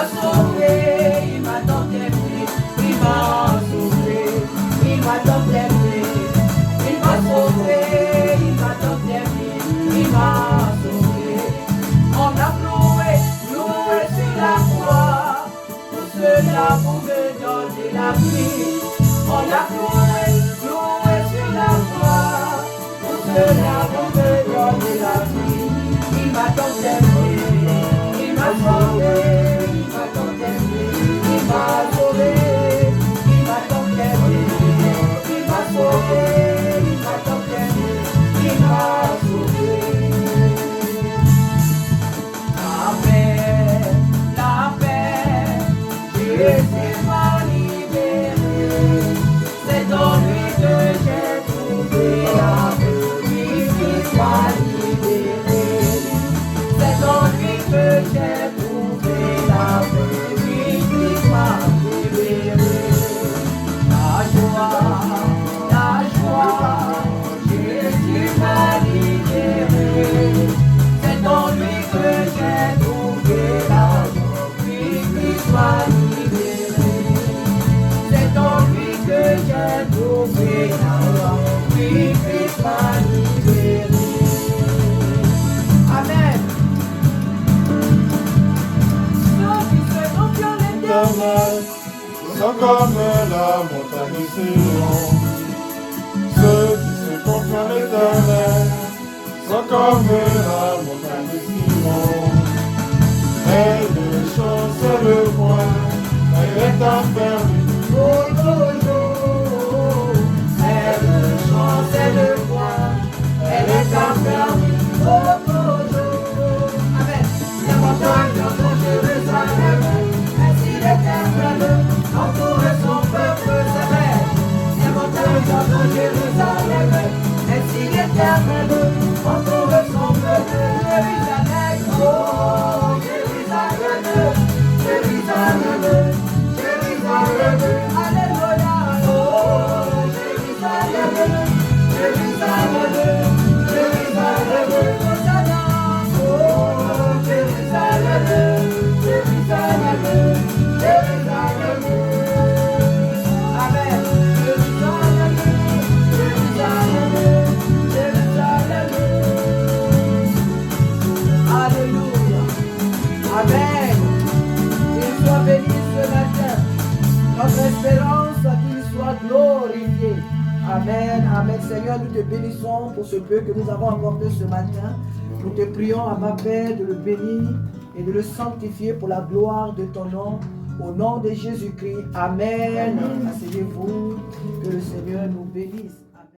m'a sauvé, il m'a tant aimé, il m'a sauvé, il m'a tant aimé, il m'a sauvé, il m'a tant aimé, il m'a sauvé. On a loué sur la croix, pour cela pour me donner la vie. On a loué sur la croix, pour cela pour me donner la vie. Il m'a tant aimé, il m'a sauvé, il m'a tant aimé, il m'a sauvé, il m'a tant aimé, il m'a sauvé, il m'a tant aimé, il m'a sauvé. La paix, Jésus m'a libéré, c'est dans lui que j'ai trouvé la paix, Jésus m'a libéré, c'est dans lui que j'ai trouvé la paix, Jésus m'a libéré. La joie, Jésus m'a libéré, c'est dans lui que j'ai trouvé la joie, Jésus m'a libéré, c'est dans lui que j'ai trouvé la joie, Jésus m'a libéré. Amen. Ceux qui se confient en l'Éternel sont comme la montagne de Sion. Ceux qui se confient en l'Éternel sont comme la montagne de Sion. Elle chante le point, elle est affermie. oh, oh, oh. Elle chante le point, elle est affermie. Oh, oh, oh. Amen. Les montagnes de Jérusalem, ainsi l'Éternel entoure son peuple sévère. Les montagnes de Jérusalem, ainsi l'Éternel entoure son peuple. Jérusalem, oh, Jérusalem, Jérusalem, Jérusalem, alléluia, oh, Jérusalem, Jérusalem, Jérusalem, Hosanna, oh, Jérusalem, Jérusalem, Jérusalem, amen, Jérusalem, Jérusalem, Jérusalem, alléluia, amen. Qu'il soit béni ce matin, notre espérance qu'il soit glorifié. Amen, amen. Seigneur, nous te bénissons pour ce peu que nous avons apporté ce matin. Nous te prions à ma Père de le bénir et de le sanctifier pour la gloire de ton nom. Au nom de Jésus-Christ. Amen. Asseyez-vous. Que le Seigneur nous bénisse.